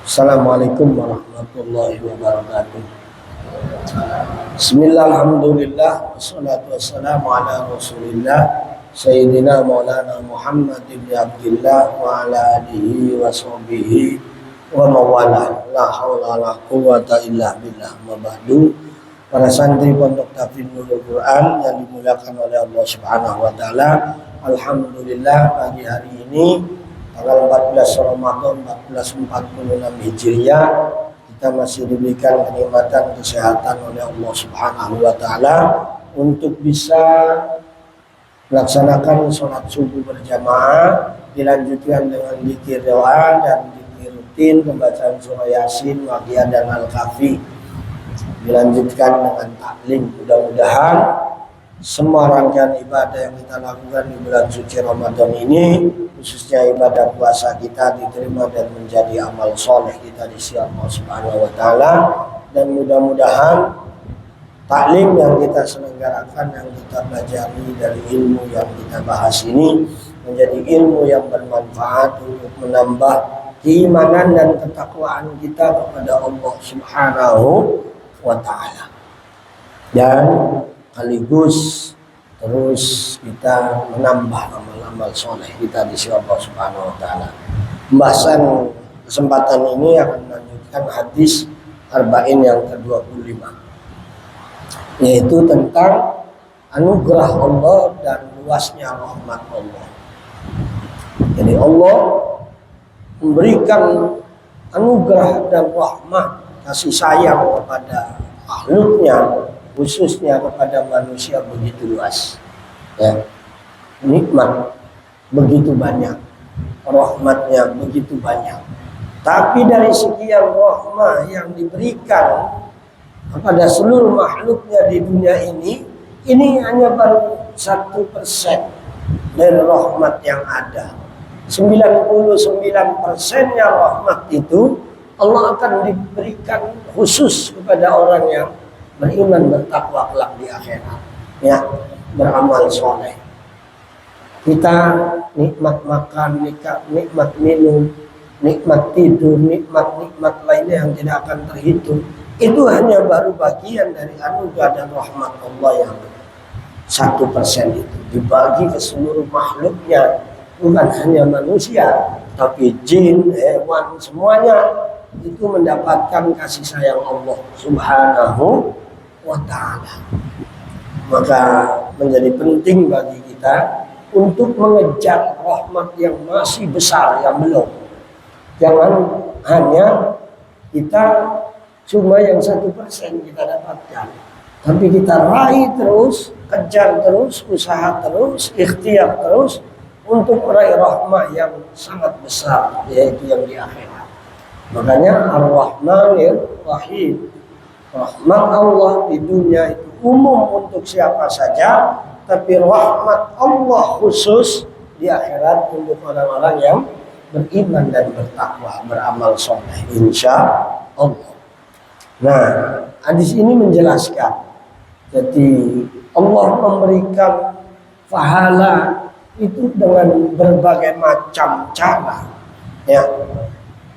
Assalamualaikum warahmatullahi wabarakatuh. Bismillah, alhamdulillah, wassalatu wassalamu ala rasulillah Sayyidina Maulana Muhammad ibn Abdillah wa ala alihi wa sahbihi wa mawalah. La hawla la quwata illa billah. Mabadu, para santri Pondok Tahfidz Nurul Quran yang dimuliakan oleh Allah Subhanahu wa taala. Alhamdulillah, pagi hari ini tanggal 14 Ramadan 1446 Hijriah, kita masih diberikan kenikmatan kesehatan oleh Allah Subhanahu wa taala untuk bisa melaksanakan sholat subuh berjamaah, dilanjutkan dengan zikir doa dan zikir rutin, pembacaan surah Yasin, Waqiah dan Al-Kahfi, dilanjutkan dengan taklim. Mudah-mudahan semua rangkaian ibadah yang kita lakukan di bulan suci Ramadan ini, khususnya ibadah puasa kita, diterima dan menjadi amal soleh kita di sisi Allah Subhanahu wa taala. Dan mudah-mudahan taklim yang kita selenggarakan, yang kita pelajari dari ilmu yang kita bahas ini menjadi ilmu yang bermanfaat untuk menambah keimanan dan ketakwaan kita kepada Allah Subhanahu wa taala. Dan sekaligus terus kita menambah amal-amal soleh kita di sisi Allah Subhanahu wa taala. Pembahasan kesempatan ini akan melanjutkan hadis arba'in yang ke-25, yaitu tentang anugerah Allah dan luasnya rahmat Allah. Jadi Allah memberikan anugerah dan rahmat, kasih sayang kepada makhluknya, khususnya kepada manusia begitu luas, ya. Nikmat begitu banyak, rahmatnya begitu banyak. Tapi dari sekian rahmat yang diberikan kepada seluruh makhluknya di dunia ini hanya baru 1% dari rahmat yang ada. 99%-nya rahmat itu Allah akan diberikan khusus kepada orang yang beriman, bertakwa kelak di akhirat, ya, beramal soleh. Kita nikmat makan, nikmat minum, nikmat tidur, nikmat lainnya yang tidak akan terhitung. Itu hanya baru bagian dari anugerah dan rahmat Allah yang 1% itu dibagi ke seluruh makhluknya, bukan hanya manusia, tapi jin, hewan, semuanya itu mendapatkan kasih sayang Allah Subhanahu wa ta'ala. Maka menjadi penting bagi kita untuk mengejar rahmat yang masih besar, yang belum. Jangan hanya kita cuma yang 1% kita dapatkan, tapi kita raih terus, kejar terus, usaha terus, ikhtiar terus untuk meraih rahmat yang sangat besar, yaitu yang di akhirat. Makanya Ar-Rahmanir Rahim, rahmat Allah di dunia itu umum untuk siapa saja, tapi rahmat Allah khusus di akhirat untuk orang-orang yang beriman dan bertakwa, beramal soleh, insya Allah. Nah, hadis ini menjelaskan, jadi Allah memberikan pahala itu dengan berbagai macam cara, ya,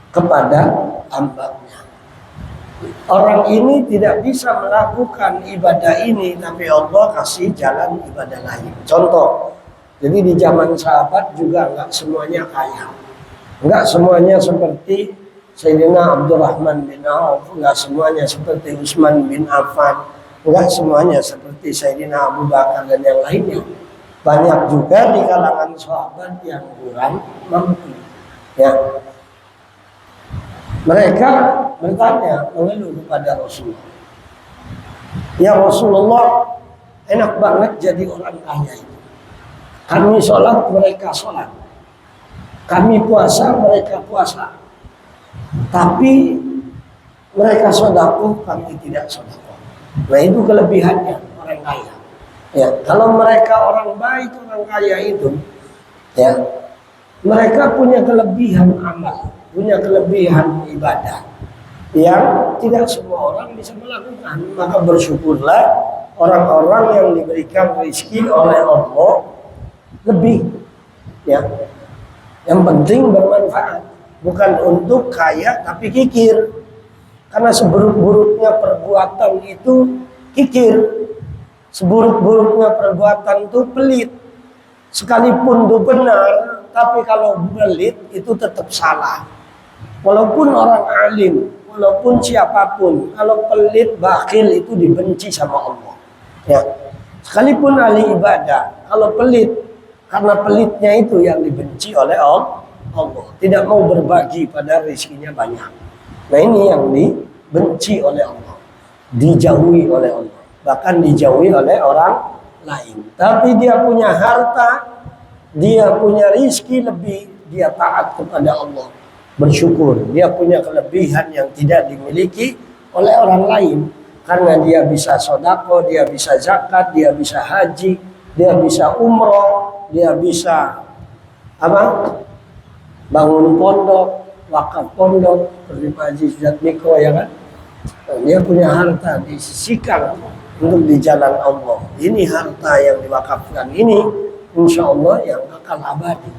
kepada hamba-Nya. Orang ini tidak bisa melakukan ibadah ini, tapi Allah kasih jalan ibadah lain. Contoh, jadi di zaman sahabat juga enggak semuanya kaya, enggak semuanya seperti Sayyidina Abdurrahman bin Auf, enggak semuanya seperti Utsman bin Affan, enggak semuanya seperti Sayyidina Abu Bakar dan yang lainnya. Banyak juga di kalangan sahabat yang kurang mampu, ya. Mereka bertanya, mengeluh kepada Rasulullah, ya Rasulullah, enak banget jadi orang kaya itu. Kami sholat, mereka sholat. Kami puasa, mereka puasa. Tapi mereka sedekah, kami tidak sedekah. Nah, itu kelebihannya orang kaya. Ya, kalau mereka orang baik, orang kaya itu, ya, mereka punya kelebihan amal, punya kelebihan ibadah yang tidak semua orang bisa melakukan. Maka bersyukurlah orang-orang yang diberikan rezeki oleh Allah lebih, ya. Yang penting bermanfaat. bukan untuk kaya tapi kikir. Karena seburuk-buruknya perbuatan itu kikir, seburuk-buruknya perbuatan itu pelit. Sekalipun itu benar, tapi kalau pelit itu tetap salah. Walaupun orang alim, walaupun siapapun, kalau pelit, bakhil itu dibenci sama Allah. Ya, sekalipun ahli ibadah, kalau pelit, karena pelitnya itu yang dibenci oleh Allah, tidak mau berbagi pada rezekinya banyak. Nah ini yang dibenci oleh Allah, dijauhi oleh Allah, bahkan dijauhi oleh orang lain. Tapi dia punya harta, dia punya rizki lebih, dia taat kepada Allah, bersyukur. Dia punya kelebihan yang tidak dimiliki oleh orang lain, karena dia bisa sodako, dia bisa zakat, dia bisa haji, dia bisa umroh, dia bisa bangun pondok, wakaf pondok, seperti Pak Haji Sujatmiko, ya kan? Dia punya harta disisikan untuk di jalan Allah. Ini harta yang diwakafkan ini, insya Allah yang akan abadi.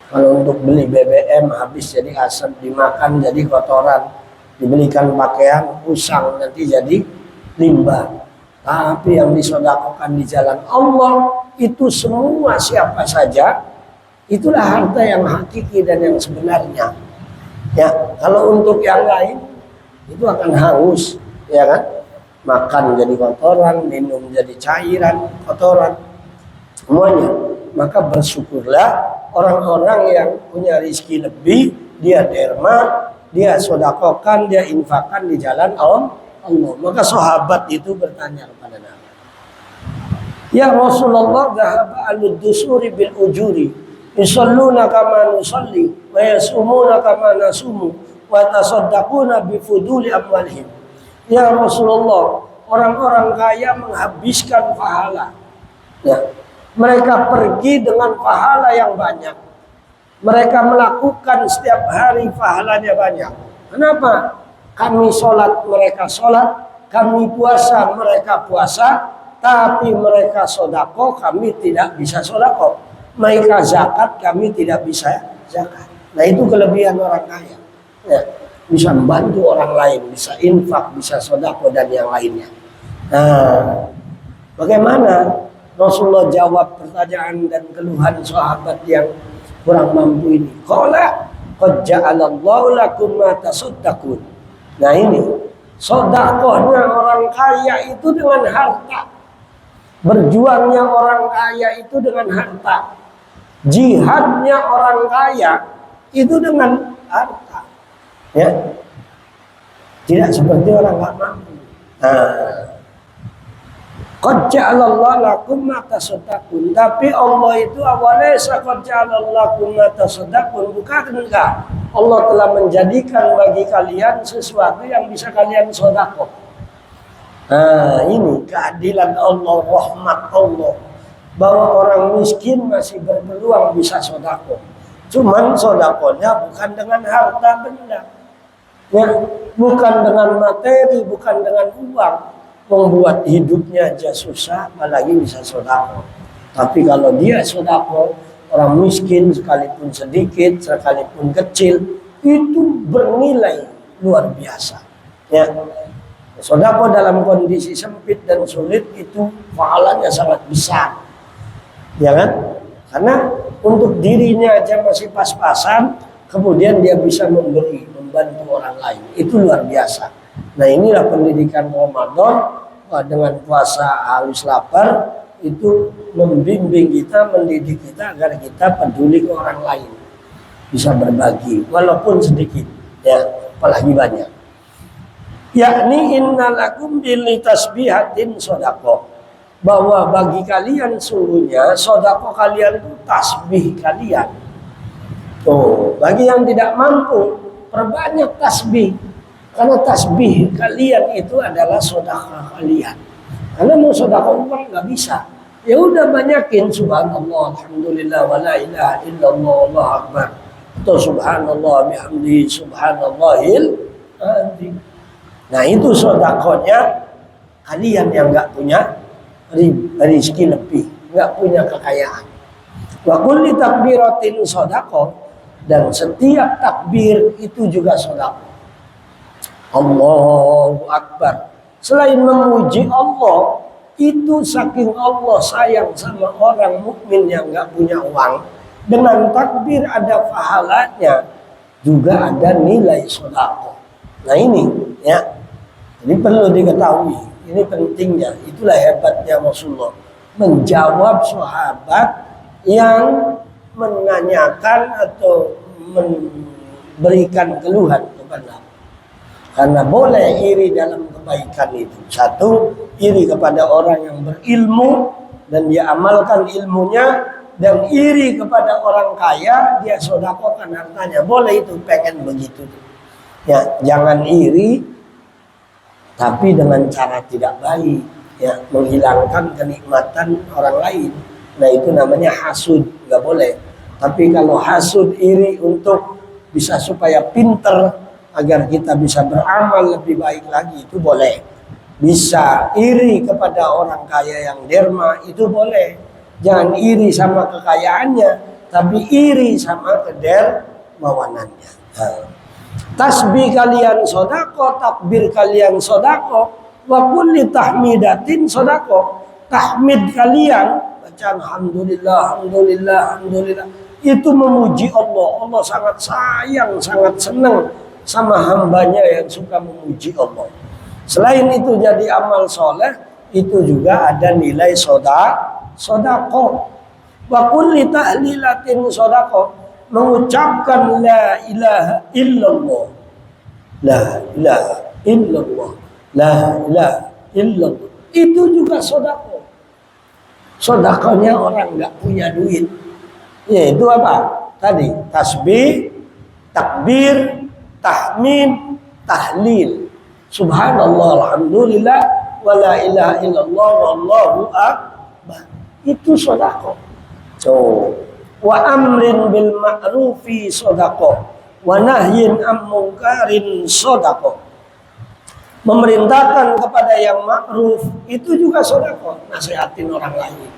Kalau untuk beli BBM habis jadi asap, dimakan jadi kotoran, dibelikan pakaian usang nanti jadi limbah. Tapi yang disodakokan di jalan Allah itu semua siapa saja, itulah harta yang hakiki dan yang sebenarnya. Ya, kalau untuk yang lain itu akan hangus, ya kan? Makan jadi kotoran, minum jadi cairan, kotoran, semuanya. Maka bersyukurlah orang-orang yang punya rezeki lebih, dia derma, dia sodakokan, dia infakkan di jalan Allah. Maka sahabat itu bertanya kepada Nabi, ya Rasulullah, dhahaba al-dusuri bil ujuri, yusalluna kama nusalli, wa yasumuna kama nasumu, wa tasaddaquna bi fuduli amwalihim. Ya Rasulullah, orang-orang kaya menghabiskan pahala. Ya, mereka pergi dengan pahala yang banyak. Mereka melakukan setiap hari pahalanya banyak. Kenapa? Kami sholat, mereka sholat. Kami puasa, mereka puasa. Tapi mereka sodako, kami tidak bisa sodako. Mereka zakat, kami tidak bisa zakat. Nah itu kelebihan orang kaya. Ya, bisa membantu orang lain, bisa infak, bisa sodako dan yang lainnya. Nah, bagaimana Rasulullah jawab pertanyaan dan keluhan sahabat yang kurang mampu ini? Qala qad ja'alallahu lakum ma tasaddaqun. Nah ini sedekahnya orang kaya itu dengan harta. Berjuangnya orang kaya itu dengan harta. Jihadnya orang kaya itu dengan harta. Ya. Tidak seperti orang enggak mampu. Qad ja'alallahu lakum ma tasaddaqun. Tapi Allah itu awalaysa qad ja'alallahu lakum ma tasaddaqun. Bukan enggak. Allah telah menjadikan bagi kalian sesuatu yang bisa kalian sedekah. Nah, ini keadilan Allah, rahmat Allah, bahwa orang miskin masih berpeluang bisa sedekah. Cuman sedekahnya bukan dengan harta benda. Ya, bukan dengan materi, bukan dengan uang. Membuat hidupnya aja susah, apalagi bisa sedekah. Tapi kalau dia sedekah, orang miskin sekalipun sedikit, sekalipun kecil, itu bernilai luar biasa. Ya, sedekah dalam kondisi sempit dan sulit itu pahalanya sangat besar. Ya kan? Karena untuk dirinya aja masih pas-pasan, kemudian dia bisa memberi, membantu orang lain. Itu luar biasa. Nah inilah pendidikan Ramadan. Dengan puasa haus lapar itu membimbing kita, mendidik kita agar kita peduli ke orang lain, bisa berbagi walaupun sedikit, ya apalagi banyak. Yakni innalakum bil tasbihatin sedekah, bahwa bagi kalian sungguhnya sedekah kalian itu tasbih kalian. Tuh, bagi yang tidak mampu perbanyak tasbih. Karena tasbih kalian itu adalah sedekah kalian. Karena mau sedekah uang nggak bisa. Ya udah banyakin subhanallah, alhamdulillah, wala ilaha illallah, Allahu akbar. Atau subhanallah bihamdihi subhanallahil azim. Nah itu sedekahnya kalian yang nggak punya rezeki lebih, nggak punya kekayaan. Wa kulli takbiratin sedekah, dan setiap takbir itu juga sedekah. Allahu Akbar. Selain memuji Allah, itu saking Allah sayang sama orang mukmin yang nggak punya uang, dengan takbir ada pahalanya, juga ada nilai sedekah. Nah ini ya, ini perlu diketahui, ini pentingnya. Itulah hebatnya Rasulullah menjawab sahabat yang menanyakan atau memberikan keluhan kepada. Karena boleh iri dalam kebaikan itu. Satu, iri kepada orang yang berilmu dan dia amalkan ilmunya, dan iri kepada orang kaya, dia sedekahkan hartanya. Boleh itu, pengen begitu. Ya, jangan iri tapi dengan cara tidak baik, ya, menghilangkan kenikmatan orang lain. Nah, itu namanya hasud, nggak boleh. Tapi kalau hasud, iri untuk bisa supaya pinter, agar kita bisa beramal lebih baik lagi, itu boleh. Bisa iri kepada orang kaya yang derma, itu boleh. Jangan iri sama kekayaannya, tapi iri sama kedermawanannya. Tasbih kalian sodako, takbir kalian sodako, wa kulli tahmidatin sodako. Tahmid kalian, bacaan alhamdulillah, alhamdulillah, alhamdulillah, itu memuji Allah. Allah sangat sayang, sangat senang sama hambanya yang suka memuji Allah. Selain itu jadi amal soleh, itu juga ada nilai sodako. Wa kulli tahlilatin sodako, mengucapkan la ilaha illallah, la ilaha illallah, la ilaha illallah, itu juga sodako. Sodakonya orang nggak punya duit, yaitu apa? Tadi tasbih, takbir, tahmid, tahlil, subhanallah, alhamdulillah, wala ilaha illallah, wallahu akbar, itu sedekah. So, wa amrin bil ma'rufi sedekah, wa nahyin an munkarin sedekah. Memerintahkan kepada yang ma'ruf itu juga sedekah, nasihatin orang lain,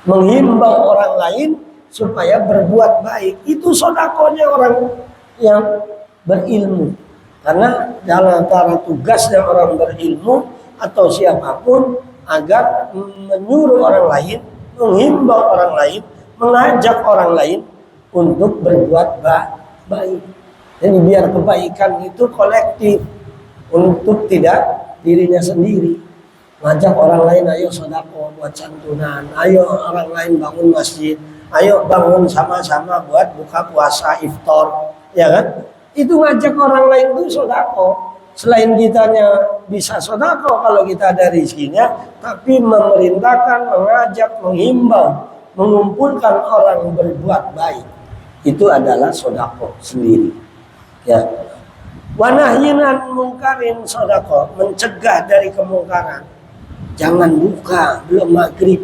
menghimbau orang lain supaya berbuat baik, itu sedekahnya orang yang berilmu. Karena dalam antara tugasnya orang berilmu atau siapapun agar menyuruh orang lain, menghimbau orang lain, mengajak orang lain untuk berbuat baik. Jadi biar kebaikan itu kolektif, untuk tidak dirinya sendiri. Ngajak orang lain, ayo sedekah buat santunan, ayo orang lain bangun masjid, ayo bangun sama-sama buat buka puasa iftar, ya kan? Itu ngajak orang lain itu sedekah. Selain kitanya bisa sedekah kalau kita ada rezekinya, tapi memerintahkan, mengajak, menghimbau, mengumpulkan orang berbuat baik, itu adalah sedekah sendiri. Ya. Wa nahyinan munkarin sedekah, mencegah dari kemungkaran. Jangan buka belum maghrib,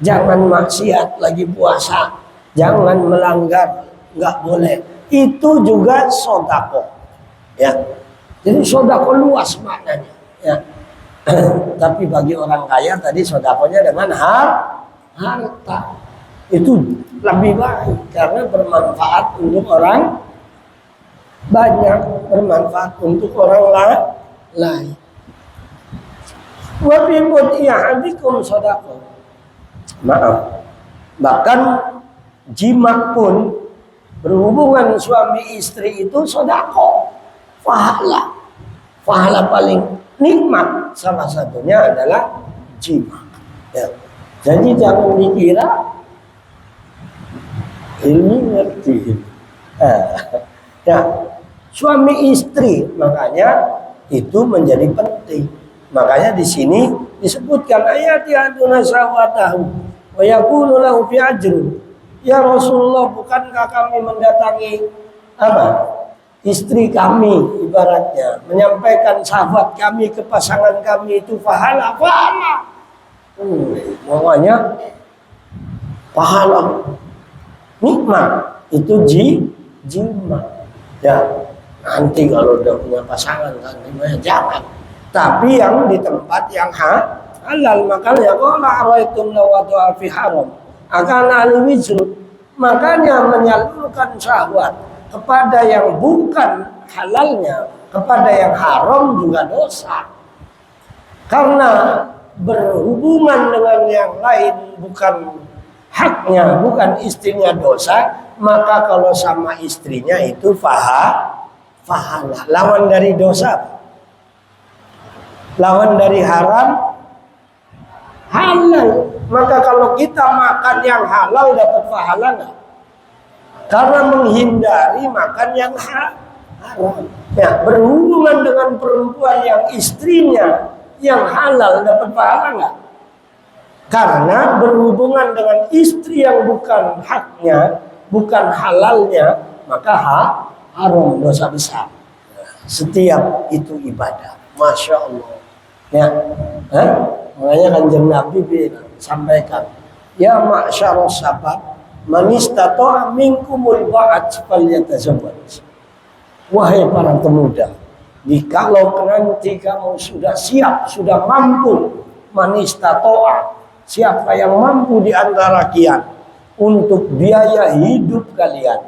jangan maksiat lagi puasa, jangan melanggar, nggak boleh. Itu juga sedekah, ya. Jadi sedekah luas maknanya, ya. Tapi bagi orang kaya tadi sedekahnya dengan harta, itu lebih baik karena bermanfaat untuk orang banyak, bermanfaat untuk orang lain. Wa bi mud'ihadikum sedekah. Maaf, bahkan jima pun, berhubungan suami istri itu sedekah, pahala paling nikmat salah satunya adalah jima. Ya. Jadi jangan dikira ini ngerti. Ya, suami istri makanya itu menjadi penting. Makanya di sini disebutkan ayat ya'tuna sawatahu wa yakunu lahu fi ajrun. Ya Rasulullah, bukankah kami mendatangi apa? Istri kami, ibaratnya menyampaikan syahwat kami ke pasangan kami itu pahala. Makanya pahala nikmat itu jima. Ya, nanti kalau udah punya pasangan kan jangan. Tapi yang di tempat yang halal, makanya qala araitum law fi haram akan al-wizru, makanya menyalurkan syahwat kepada yang bukan halalnya, kepada yang haram juga dosa. Karena berhubungan dengan yang lain bukan haknya, bukan istrinya dosa, maka kalau sama istrinya itu pahala. Lawan dari dosa, lawan dari haram, halal. Maka kalau kita makan yang halal dapat pahala nggak? Karena menghindari makan yang haram. Ya, berhubungan dengan perempuan yang istrinya yang halal dapat pahala nggak? Karena berhubungan dengan istri yang bukan haknya, bukan halalnya, maka haram, dosa besar. Setiap itu ibadah. Masya Allah. Ya, makanya Kanjeng Nabi sampaikan, ya ma'syarus sabab, man istata'a minkumul ba'at falyatazawwaj. Wahai para pemuda, jikalau nanti kamu sudah siap, sudah mampu, man istata'a, siapa yang mampu di antara kalian untuk biaya hidup kalian,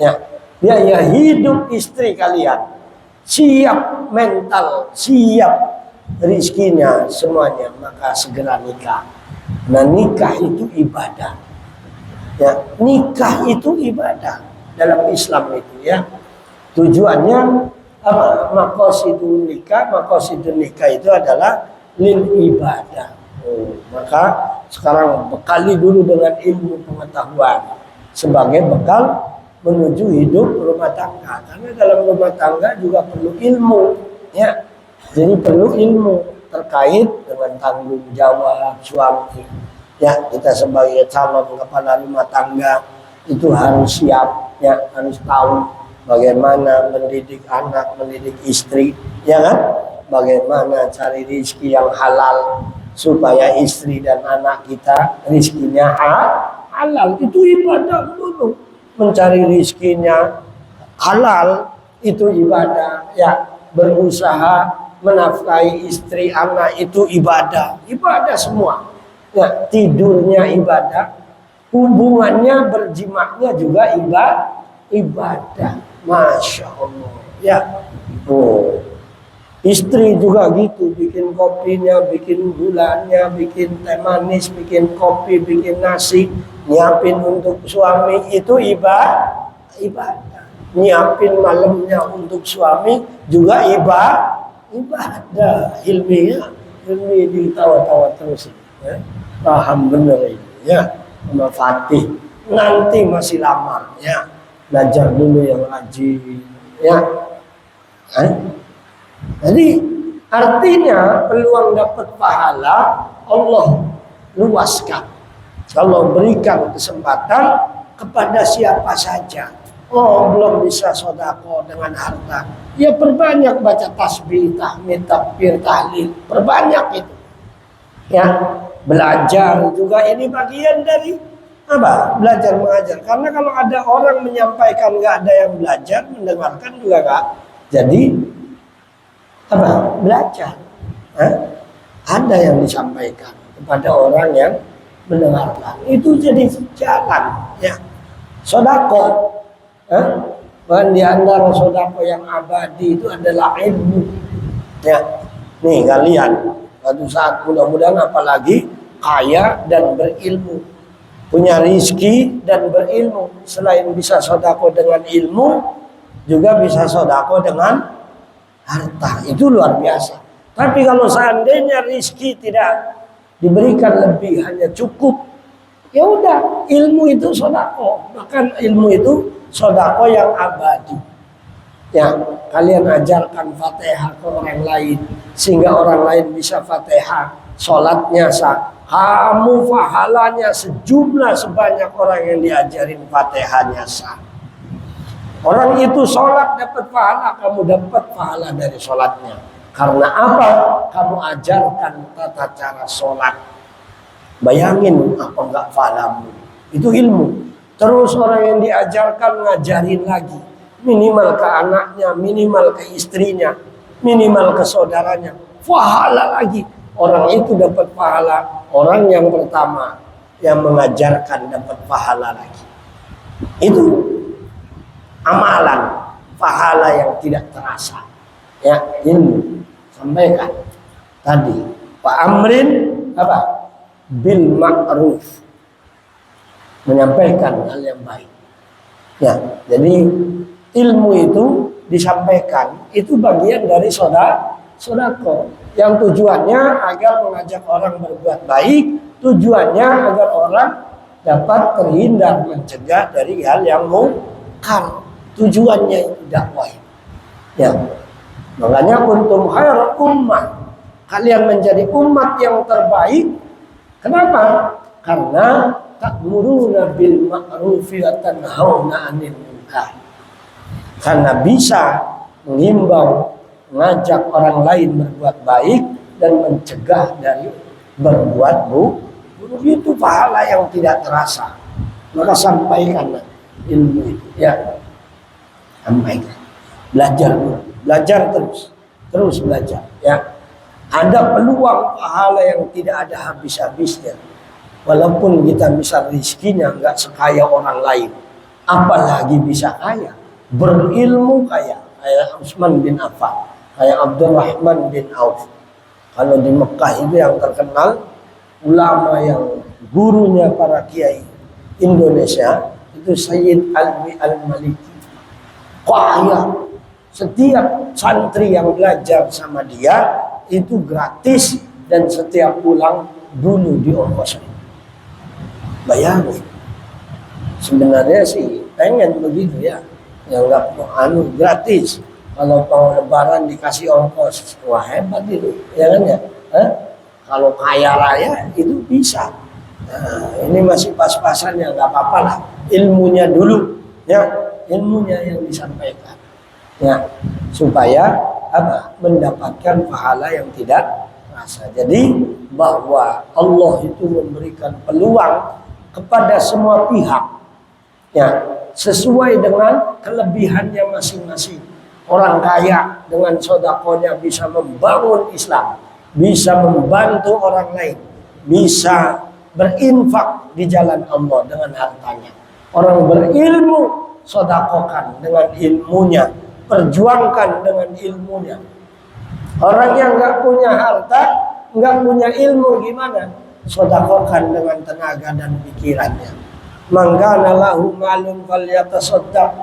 ya, biaya hidup istri kalian, siap mental, siap rizkinya semuanya, maka segera nikah. Nah, nikah itu ibadah. Ya, nikah itu ibadah dalam Islam itu, ya. Tujuannya apa? Maqasidun nikah itu adalah lil ibadah. Maka sekarang bekali dulu dengan ilmu pengetahuan sebagai bekal menuju hidup rumah tangga. Karena dalam rumah tangga juga perlu ilmu, ya. Jadi perlu ilmu terkait dengan tanggung jawab suami. Ya, kita sebagai calon kepala rumah tangga itu harus siap, ya, harus tahu bagaimana mendidik anak, mendidik istri, ya kan? Bagaimana cari rezeki yang halal supaya istri dan anak kita rezekinya halal. Itu ibadah dulu. Mencari rezekinya halal itu ibadah, ya. Berusaha menafkahi istri, anak itu ibadah. Ibadah semua. Ya, tidurnya ibadah, hubungannya berjimaknya juga ibadah. Masya Allah. Ya. Istri juga gitu, bikin kopinya, bikin gulanya, bikin teh manis, bikin kopi, bikin nasi, nyiapin untuk suami, itu ibadah. Nyiapin malamnya untuk suami juga ibadah. Ilmiah ditawa-tawa terus, ya. Paham bener ini, ya. Sama Fatih nanti masih lama, ya. Belajar dulu yang rajin, ya. Jadi artinya peluang dapat pahala Allah luaskan. Allah berikan kesempatan kepada siapa saja. Oh, belum bisa sodako dengan harta, ya perbanyak baca tasbih, tahmid, takbir, tahlil, perbanyak itu. Ya, belajar juga ini bagian dari apa? Belajar mengajar. Karena kalau ada orang menyampaikan nggak ada yang belajar, mendengarkan juga nggak. Jadi apa? Belajar. Ada yang disampaikan kepada orang yang mendengarkan. Itu jadi jalan, ya. Sodako. Bahkan di antara sodako yang abadi itu adalah ilmu. Ya, nih kalian, suatu saat mudah-mudahan apalagi kaya dan berilmu, punya rizki dan berilmu. Selain bisa sodako dengan ilmu, juga bisa sodako dengan harta. Itu luar biasa. Tapi kalau seandainya rizki tidak diberikan lebih, hanya cukup, ya udah, ilmu itu sodako. Bahkan ilmu itu sodako yang abadi. Ya, kalian ajarkan Fatihah ke orang lain sehingga orang lain bisa Fatihah, sholatnya sah. Kamu pahalanya sejumlah sebanyak orang yang diajarin Fatihahnya sah. Orang itu sholat dapat pahala, kamu dapat pahala dari sholatnya. Karena apa? Kamu ajarkan tata cara sholat. Bayangin apa enggak pahalamu. Itu ilmu. Terus orang yang diajarkan ngajarin lagi. Minimal ke anaknya, minimal ke istrinya, minimal ke saudaranya. Pahala lagi. Orang itu dapat pahala. Orang yang pertama yang mengajarkan dapat pahala lagi. Itu amalan, pahala yang tidak terasa. Ya, ilmu. Sampaikan tadi. Pak Amrin apa? Bil ma'ruf. Menyampaikan hal yang baik. Ya, jadi ilmu itu disampaikan itu bagian dari sodako yang tujuannya agar mengajak orang berbuat baik, tujuannya agar orang dapat terhindar mencegah dari hal yang mungkar. Tujuannya itu dakwah. Ya, makanya kuntum khairu ummah, kalian menjadi umat yang terbaik. Kenapa? Karena ta'muruna bil ma'rufi wa tanhauna 'anil munkar. Karena bisa mengimbau, mengajak orang lain berbuat baik dan mencegah dari berbuat buruk. Itu pahala yang tidak terasa. Maka sampaikan ilmu itu, ya. Sampaikan. Belajar terus belajar, ya. Ada peluang pahala yang tidak ada habis-habisnya. Walaupun kita misal rizkinya nggak sekaya orang lain, apalagi bisa kaya. Berilmu kayak Utsman bin Affan, kayak Abdurrahman bin Auf. Kalau di Mekah itu yang terkenal ulama yang gurunya para kiai Indonesia itu Sayyid Alwi Al-Maliki. Kaya, setiap santri yang belajar sama dia itu gratis dan setiap pulang dulu diongkosin. Bayangin, sebenarnya sih pengen begitu ya. Yang nggak gratis, kalau mau lebaran dikasih ongkos, wah hebat itu, ya kan ya? Kalau kaya raya itu bisa. Nah, ini masih pas-pasan ya, nggak apa-apa lah. Ilmunya dulu, ya, ilmunya yang disampaikan, ya, supaya apa? Mendapatkan pahala yang tidak terasa. Jadi bahwa Allah itu memberikan peluang kepada semua pihak, ya, sesuai dengan kelebihannya masing-masing. Orang kaya dengan sodakonya bisa membangun Islam, bisa membantu orang lain, bisa berinfak di jalan Allah dengan hartanya. Orang berilmu, sodakokan dengan ilmunya, perjuangkan dengan ilmunya. Orang yang nggak punya harta, nggak punya ilmu, gimana? Sodakokan dengan tenaga dan pikirannya. Man kana lahu malun falyatasaddaq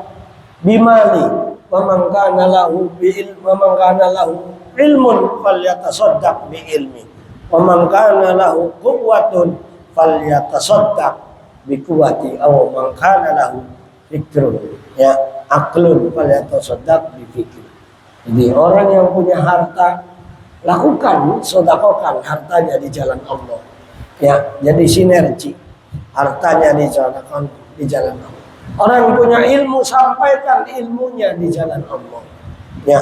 bimali wa man kana lahu ilmun falyatasaddaq bi ilmi wa man kana lahu quwwatun falyatasaddaq bi quwwati aw man kana lahu fikrun, ya, aqlun falyatasaddaq bi fikri. Jadi orang yang punya harta, lakukan, sedekahkan hartanya di jalan Allah, ya, jadi sinergi. Hartanya dijalankan di jalan Allah. Orang yang punya ilmu, sampaikan ilmunya di jalan Allah, ya,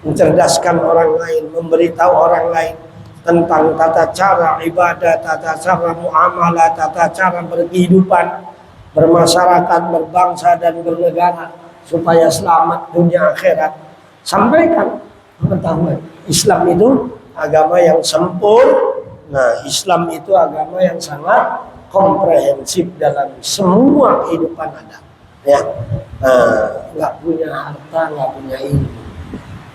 mencerdaskan orang lain, memberitahu orang lain tentang tata cara ibadah, tata cara muamalah, tata cara berkehidupan, bermasyarakat, berbangsa dan bernegara supaya selamat dunia akhirat. Sampaikan pengetahuan. Islam itu agama yang sempurna. Islam itu agama yang sangat komprehensif dalam semua kehidupan ada, ya. Nggak punya harta, nggak punya ilmu.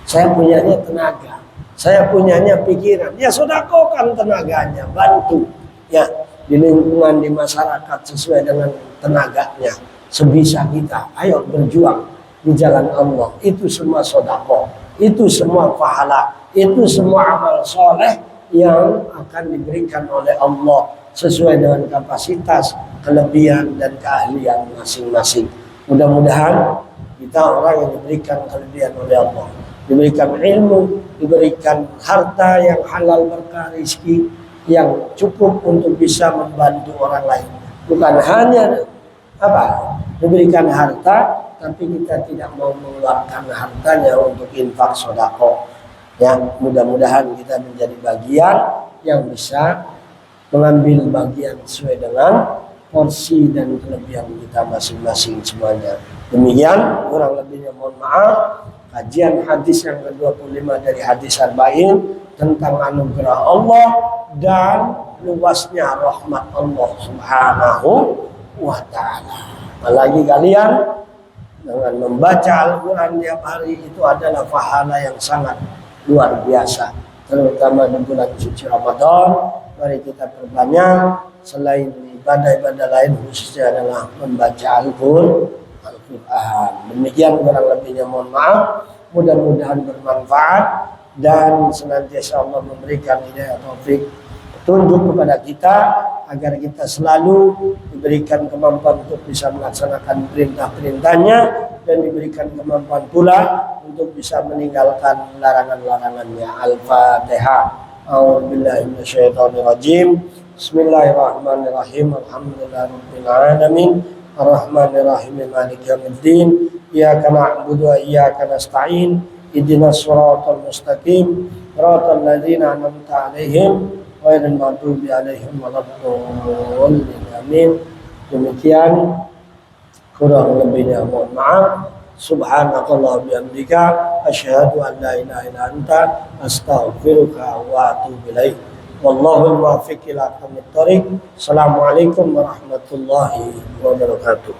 Saya punyanya tenaga, saya punyanya pikiran. Ya sedekahkan tenaganya, bantu, ya, di lingkungan, di masyarakat sesuai dengan tenaganya. Sebisa kita, ayo berjuang di jalan Allah. Itu semua sedekah, itu semua pahala, itu semua amal soleh yang akan diberikan oleh Allah sesuai dengan kapasitas, kelebihan dan keahlian masing-masing. Mudah-mudahan kita orang yang diberikan kelebihan oleh Allah, diberikan ilmu, diberikan harta yang halal berkah, rezeki yang cukup untuk bisa membantu orang lain. Bukan hanya diberikan harta, tapi kita tidak mau mengeluarkan hartanya untuk infak sedekah. Ya, mudah-mudahan kita menjadi bagian yang bisa mengambil bagian sesuai dengan porsi dan kelebihan kita masing-masing semuanya. Demikian, kurang lebihnya mohon maaf. Kajian hadis yang ke-25 dari hadis Arba'in tentang anugerah Allah dan luasnya rahmat Allah Subhanahu wa ta'ala. Apalagi kalian dengan membaca Al-Quran tiap hari itu adalah pahala yang sangat luar biasa, terutama di bulan suci Ramadan. Mari kita perbanyak selain ibadah-ibadah lain, khususnya adalah membaca Al-Quran. Demikian kurang lebihnya, mohon maaf. Mudah-mudahan bermanfaat dan senantiasa Allah memberikan hidayah taufik tunjuk kepada kita agar kita selalu diberikan kemampuan untuk bisa melaksanakan perintah-perintahnya dan diberikan kemampuan pula untuk bisa meninggalkan larangan-larangannya. Al-Fatihah. A'udzubillahi minasyaitonirrajim. Bismillahirrahmanirrahim. Alhamdulillahirabbil alamin. Ar-Rahmanirrahim. Maliki yaumiddin. Iyyaka na'budu wa iyyaka nasta'in. Ihdinas shiratal mustaqim. Shiratal ladzina an'amta 'alaihim ghairil maghdubi 'alaihim waladdallin. Amin. Demikian kurang lebihnya mohon maaf. Subhanakallah bihamdika asyhadu an la ilaha illa anta astaghfiruka wa atubu ilaik. Wallahu muwaffiq ila aqwamit thoriq. Assalamualaikum warahmatullahi wabarakatuh.